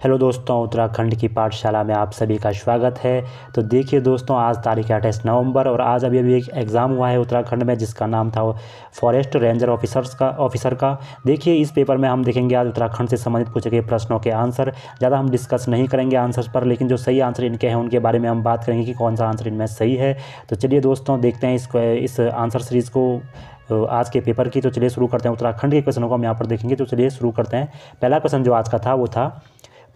Hello दोस्तों, उत्तराखंड की पाठशाला में आप सभी का स्वागत है। तो देखिए दोस्तों, आज तारीख 28 नवंबर और आज अभी एक एग्ज़ाम हुआ है उत्तराखंड में जिसका नाम था फॉरेस्ट रेंजर ऑफिसर का। देखिए इस पेपर में हम देखेंगे आज उत्तराखंड से संबंधित पूछे गए प्रश्नों के आंसर। ज़्यादा हम डिस्कस नहीं करेंगे आंसर्स पर, लेकिन जो सही आंसर इनके हैं उनके बारे में हम बात करेंगे कि कौन सा आंसर इनमें सही है। तो चलिए दोस्तों देखते हैं इस आंसर सीरीज़ को आज के पेपर की। तो चलिए शुरू करते हैं। उत्तराखंड के क्वेश्चनों को हम यहाँ पर देखेंगे। तो चलिए शुरू करते हैं। पहला क्वेश्चन जो आज का था वो था,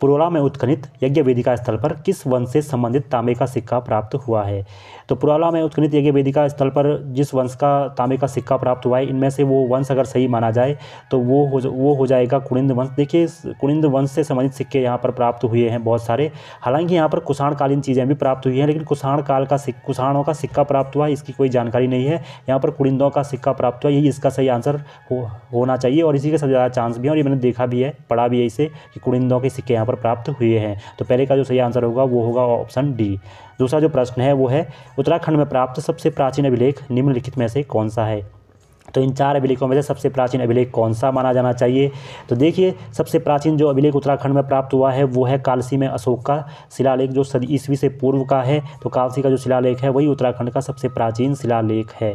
पुरोला में उत्खनित यज्ञ वेदिका स्थल पर किस वंश से संबंधित तांबे का सिक्का प्राप्त हुआ है। तो पुरोला में उत्खनित यज्ञ वेदिका स्थल पर जिस वंश का तांबे का सिक्का प्राप्त हुआ है, इनमें से वो वंश अगर सही माना जाए तो वो हो जाएगा कुणिंद वंश। देखिए कुणिंद वंश से संबंधित सिक्के यहाँ पर प्राप्त हुए हैं बहुत सारे। हालांकि यहाँ पर कुषाण कालीन चीज़ें भी प्राप्त हुई हैं, लेकिन कुषाणों का सिक्का प्राप्त हुआ इसकी कोई जानकारी नहीं है। यहाँ पर कुणिंदों का सिक्का प्राप्त हुआ, यही इसका सही आंसर होना चाहिए और इसी के सबसे ज़्यादा चांस भी है। और ये मैंने देखा भी है, पढ़ा भी है इसे कि कुणिंदों के सिक्के यहाँ पर प्राप्त हुए हैं। तो पहले का जो सही आंसर होगा वो होगा ऑप्शन डी। दूसरा जो प्रश्न है वो है, उत्तराखंड में प्राप्त सबसे प्राचीन अभिलेख निम्नलिखित में से कौन सा है। तो इन चार अभिलेखों में से सबसे प्राचीन अभिलेख कौन सा माना जाना चाहिए। तो देखिए सबसे प्राचीन जो अभिलेख उत्तराखंड में प्राप्त हुआ है वो है कालसी में अशोक का शिलालेख, जो सदी ईस्वी से पूर्व का है। तो कालसी का जो शिलालेख है वही उत्तराखंड का सबसे प्राचीन शिलालेख है।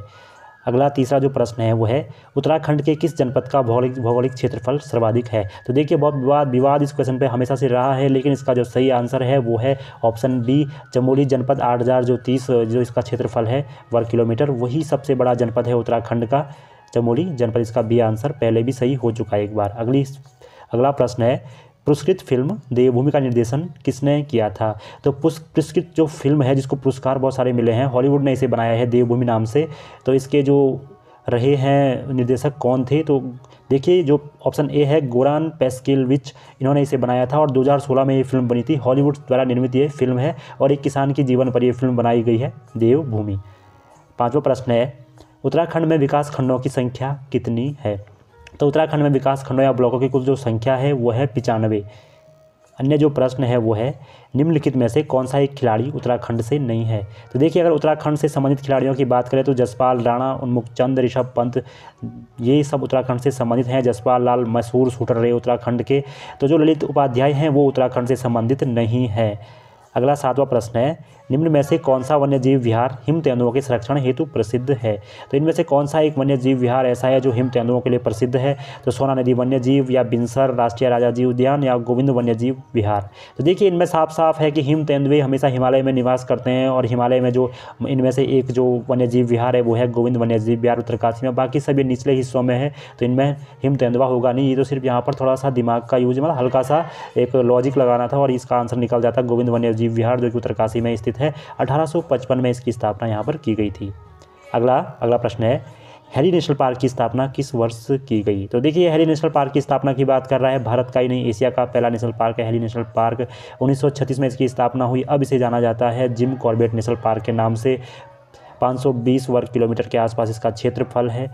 अगला तीसरा जो प्रश्न है वो है, उत्तराखंड के किस जनपद का भौगोलिक क्षेत्रफल सर्वाधिक है। तो देखिए बहुत विवाद इस क्वेश्चन पे हमेशा से रहा है, लेकिन इसका जो सही आंसर है वो है ऑप्शन बी, चमोली जनपद। 8030 जो इसका क्षेत्रफल है वर्ग किलोमीटर, वही सबसे बड़ा जनपद है उत्तराखंड का, चमोली जनपद। इसका बी आंसर पहले भी सही हो चुका है एक बार। अगला प्रश्न है, पुरस्कृत फिल्म देवभूमि का निर्देशन किसने किया था। तो पुरस्कृत जो फिल्म है जिसको पुरस्कार बहुत सारे मिले हैं, हॉलीवुड ने इसे बनाया है देवभूमि नाम से। तो इसके जो रहे हैं निर्देशक कौन थे, तो देखिए जो ऑप्शन ए है गोरान पेस्किलविच, इन्होंने इसे बनाया था और 2016 में ये फिल्म बनी थी। हॉलीवुड द्वारा निर्मित ये फिल्म है और एक किसान के जीवन पर यह फिल्म बनाई गई है, देवभूमि। पाँचवा प्रश्न है, उत्तराखंड में विकास खंडों की संख्या कितनी है। तो उत्तराखंड में विकास खंडों या ब्लॉकों की कुल जो संख्या है वो है 95। अन्य जो प्रश्न है वो है, निम्नलिखित में से कौन सा एक खिलाड़ी उत्तराखंड से नहीं है। तो देखिए अगर उत्तराखंड से संबंधित खिलाड़ियों की बात करें तो जसपाल राणा, उन्मुख चंद, ऋषभ पंत, ये सब उत्तराखंड से संबंधित हैं। जसपाल लाल मशहूर शूटर रहे उत्तराखंड के। तो जो ललित उपाध्याय हैं वो उत्तराखंड से संबंधित नहीं है। अगला सातवां प्रश्न है, निम्न में से कौन सा वन्यजीव विहार हिम तेंदुओं के संरक्षण हेतु प्रसिद्ध है। तो इनमें से कौन सा एक वन्यजीव विहार ऐसा है जो हिम तेंदुओं के लिए प्रसिद्ध है। तो सोना नदी वन्यजीव, या बिनसर राष्ट्रीय राजाजी उद्यान, या गोविंद वन्यजीव विहार। तो देखिए इनमें साफ साफ है कि हिम तेंदुए हमेशा हिमालय में निवास करते हैं और हिमालय में जो इनमें से एक जो वन्यजीव विहार है वो है गोविंद वन्यजीव विहार उत्तरकाशी में। बाकी सभी निचले हिस्सों में है, तो इनमें हिम तेंदुआ होगा नहीं। ये तो सिर्फ यहाँ पर थोड़ा सा दिमाग का यूज, मतलब हल्का सा एक लॉजिक लगाना था और इसका आंसर निकल जाता है गोविंद वन्यजीव विहार, जो कि उत्तरकाशी में स्थित है। 1855 में इसकी स्थापना यहाँ पर की गई थी। अगला प्रश्न है, हैली नेशनल पार्क की स्थापना किस वर्ष की गई। तो देखिए हैली नेशनल पार्क की स्थापना की बात कर रहा है, भारत का ही नहीं एशिया का पहला नेशनल पार्क है हैली नेशनल पार्क। 1936 में इसकी स्थापना हुई। अब इसे जाना जाता है जिम कॉर्बेट नेशनल पार्क के नाम से। 520 वर्ग किलोमीटर के आसपास इसका क्षेत्रफल है।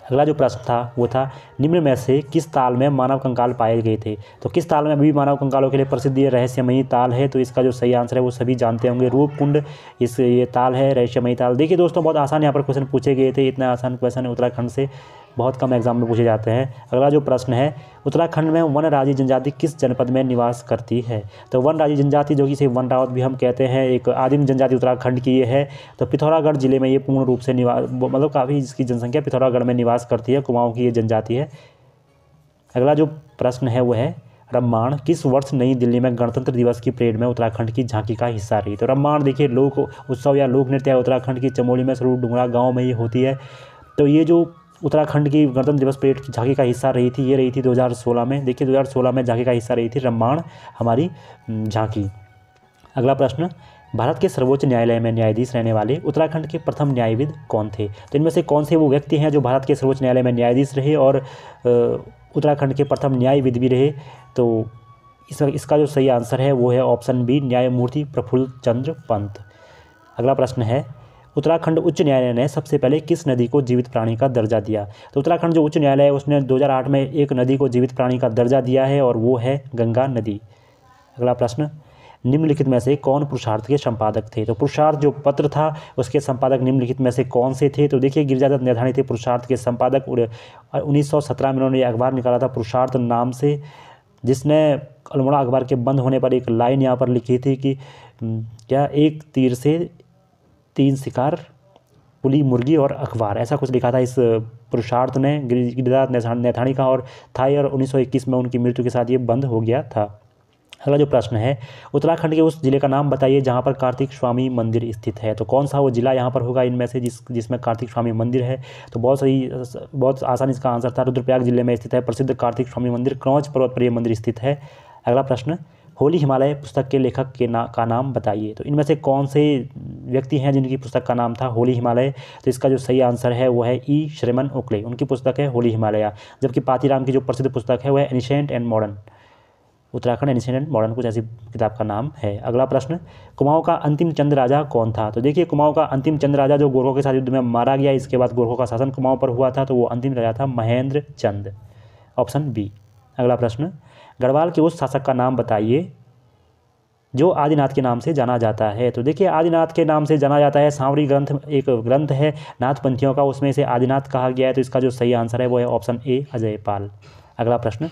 अगला जो प्रश्न था वो था, निम्न में से किस ताल में मानव कंकाल पाए गए थे। तो किस ताल में अभी मानव कंकालों के लिए प्रसिद्ध ये रहस्यमयी ताल है। तो इसका जो सही आंसर है वो सभी जानते होंगे, रूपकुंड ये ताल है, रहस्यमयी ताल। देखिए दोस्तों बहुत आसान यहाँ पर क्वेश्चन पूछे गए थे, इतना आसान क्वेश्चन उत्तराखंड से बहुत कम एग्जाम में पूछे जाते हैं। अगला जो प्रश्न है, उत्तराखंड में वनराजी जनजाति किस जनपद में निवास करती है। तो वनराजी जनजाति, जो कि इसे वन रावत भी हम कहते हैं, एक आदिम जनजाति उत्तराखंड की ये है। तो पिथौरागढ़ जिले में ये पूर्ण रूप से मतलब काफ़ी इसकी जनसंख्या पिथौरागढ़ में निवास करती है, कुमाऊं की ये जनजाति है। अगला जो प्रश्न है वो है, रम्माण किस वर्ष नई दिल्ली में गणतंत्र दिवस की परेड में उत्तराखंड की झांकी का हिस्सा रही। तो रम्माण देखिए लोक उत्सव या लोक नृत्य है उत्तराखंड की, चमोली में स्वरूप डुंगरा गाँव में ये होती है। तो ये जो उत्तराखंड की गणतंत्र दिवस परेड की झांकी का हिस्सा रही थी, ये रही थी 2016 में। देखिए 2016 में झांकी का हिस्सा रही थी रम्माण हमारी झांकी। अगला प्रश्न, भारत के सर्वोच्च न्यायालय में न्यायाधीश रहने वाले उत्तराखंड के प्रथम न्यायविद कौन थे। तो इनमें से कौन से वो व्यक्ति हैं जो भारत के सर्वोच्च न्यायालय में न्यायाधीश रहे और उत्तराखंड के प्रथम न्यायविद भी रहे। तो इसका जो सही आंसर है वो है ऑप्शन बी, न्यायमूर्ति प्रफुल्ल चंद्र पंत। अगला प्रश्न है, उत्तराखंड उच्च न्यायालय ने सबसे पहले किस नदी को जीवित प्राणी का दर्जा दिया। तो उत्तराखंड जो उच्च न्यायालय है उसने 2008 में एक नदी को जीवित प्राणी का दर्जा दिया है और वो है गंगा नदी। अगला प्रश्न, निम्नलिखित में से कौन पुरुषार्थ के संपादक थे। तो पुरुषार्थ जो पत्र था उसके संपादक निम्नलिखित में से कौन से थे। तो देखिए गिरिजादत्त नैथानी थे पुरुषार्थ के संपादक। 1917 में उन्होंने अखबार निकाला था पुरुषार्थ नाम से। जिसने अल्मोड़ा अखबार के बंद होने पर एक लाइन यहाँ पर लिखी थी कि क्या एक तीर से 3 शिकार, पुली, मुर्गी और अखबार, ऐसा कुछ लिखा था इस पुरुषार्थ ने गिरिराज नैथानी का, और था और 1921 में उनकी मृत्यु के साथ ये बंद हो गया था। अगला जो प्रश्न है, उत्तराखंड के उस जिले का नाम बताइए जहाँ पर कार्तिक स्वामी मंदिर स्थित है। तो कौन सा वो जिला यहाँ पर होगा इनमें से जिसमें कार्तिक स्वामी मंदिर है? तो बहुत आसान इसका आंसर था, रुद्रप्रयाग जिले में स्थित है प्रसिद्ध कार्तिक स्वामी मंदिर, क्रौंच पर्वत पर यह मंदिर स्थित है। अगला प्रश्न, होली हिमालय पुस्तक के लेखक का नाम बताइए। तो इनमें से कौन से व्यक्ति हैं जिनकी पुस्तक का नाम था होली हिमालय? तो इसका जो सही आंसर है वो है ई श्रीमन ओकले, उनकी पुस्तक है होली हिमालय। जबकि पातीराम की जो प्रसिद्ध पुस्तक है वह है ancient and modern, Uttarakhand ancient and modern, कुछ ऐसी किताब का नाम है। अगला प्रश्न, कुमाऊं का अंतिम चंद राजा कौन था? तो देखिए, कुमाऊं का अंतिम चंद राजा जो गोरखों के साथ युद्ध में मारा गया, इसके बाद गोरखों का शासन कुमाऊं पर हुआ था, तो वो अंतिम राजा था महेंद्र चंद, ऑप्शन बी। अगला प्रश्न, गढ़वाल के उस शासक का नाम बताइए जो आदिनाथ के नाम से जाना जाता है। तो देखिए, आदिनाथ के नाम से जाना जाता है, सांवरी ग्रंथ एक ग्रंथ है नाथपंथियों का, उसमें से आदिनाथ कहा गया है। तो इसका जो सही आंसर है वो है ऑप्शन ए अजयपाल। अगला प्रश्न,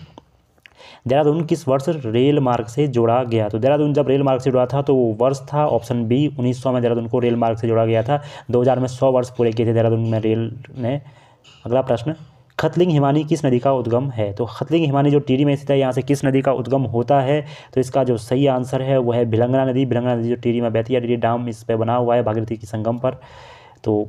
देहरादून किस वर्ष रेल मार्ग से जोड़ा गया? तो देहरादून जब रेल मार्ग से जुड़ा था तो वो वर्ष था ऑप्शन बी 1900 में देहरादून को रेल मार्ग से जोड़ा गया था। 2000 में 100 वर्ष पूरे किए थे देहरादून में रेल ने। अगला प्रश्न, खतलिंग हिमानी किस नदी का उद्गम है? तो खतलिंग हिमानी जो टिहरी में स्थित है, यहाँ से किस नदी का उद्गम होता है? तो इसका जो सही आंसर है वो है भिलंगना नदी। भिलंगना नदी जो टिहरी में बहती है, टिहरी डैम इस पर बना हुआ है भागीरथी की संगम पर, तो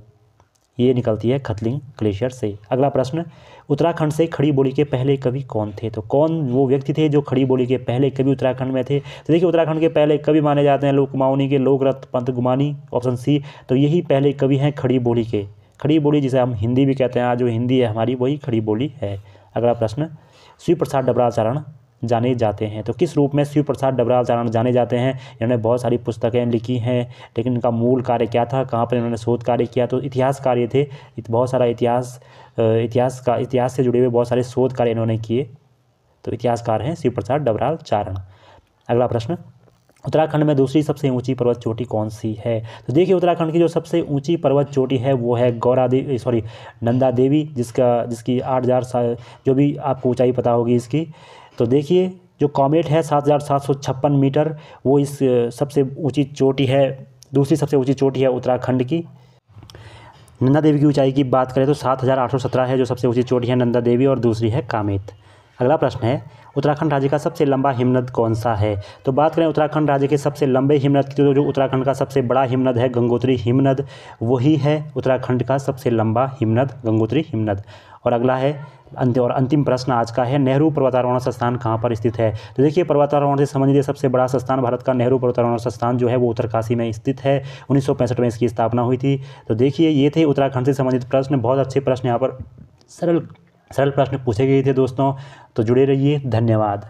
ये निकलती है खतलिंग ग्लेशियर से। अगला प्रश्न, उत्तराखंड से खड़ी बोली के पहले कवि कौन थे? तो कौन वो व्यक्ति थे जो खड़ी बोली के पहले कवि उत्तराखंड में थे? तो देखिए, उत्तराखंड के पहले कवि माने जाते हैं लोक कुमाऊनी के लोकरत्न पंत गुमानी, ऑप्शन सी। तो यही पहले कवि हैं खड़ी बोली के। खड़ी बोली जिसे हम हिंदी भी कहते हैं, आज जो हिंदी है हमारी वही खड़ी बोली है। अगला प्रश्न, शिव प्रसाद डबराचारण जाने जाते हैं। तो किस रूप में शिव प्रसाद डबराचारण जाने जाते हैं? इन्होंने बहुत सारी पुस्तकें लिखी हैं, लेकिन इनका मूल कार्य क्या था, कहाँ पर इन्होंने शोध कार्य किया? तो इतिहास कार्य थे, बहुत सारा इतिहास से जुड़े हुए बहुत सारे शोध कार्य इन्होंने किए, तो इतिहासकार हैं शिव प्रसाद डबराचारण। अगला प्रश्न, उत्तराखंड में दूसरी सबसे ऊंची पर्वत चोटी कौन सी है? तो देखिए, उत्तराखंड की जो सबसे ऊंची पर्वत चोटी है वो है नंदा देवी, जिसकी 8000 जो भी आपको ऊंचाई पता होगी इसकी। तो देखिए, जो कॉमेट है 7756 मीटर, वो इस सबसे ऊंची चोटी है, दूसरी सबसे ऊंची चोटी है उत्तराखंड की। नंदा देवी की ऊंचाई की बात करें तो 7817 है जो सबसे ऊंची चोटी है नंदा देवी, और दूसरी है कामेत। अगला प्रश्न है, उत्तराखंड राज्य का सबसे लंबा हिमनद कौन सा है? तो बात करें उत्तराखंड राज्य के सबसे लंबे हिमनद की, तो जो उत्तराखंड का सबसे बड़ा हिमनद है गंगोत्री हिमनद, वही है उत्तराखंड का सबसे लंबा हिमनद, गंगोत्री हिमनद। और अगला है अंतिम प्रश्न आज का है, नेहरू पर्वतारोहण संस्थान कहाँ पर स्थित है? तो देखिए, पर्वतारोहण से संबंधित सबसे बड़ा संस्थान भारत का नेहरू पर्वतारोहण संस्थान जो है वो उत्तरकाशी में स्थित है। 1965 में इसकी स्थापना हुई थी। तो देखिए, ये थे उत्तराखंड से संबंधित प्रश्न। बहुत अच्छे प्रश्न यहाँ पर सरल प्रश्न पूछे गए थे दोस्तों, तो जुड़े रहिए। धन्यवाद।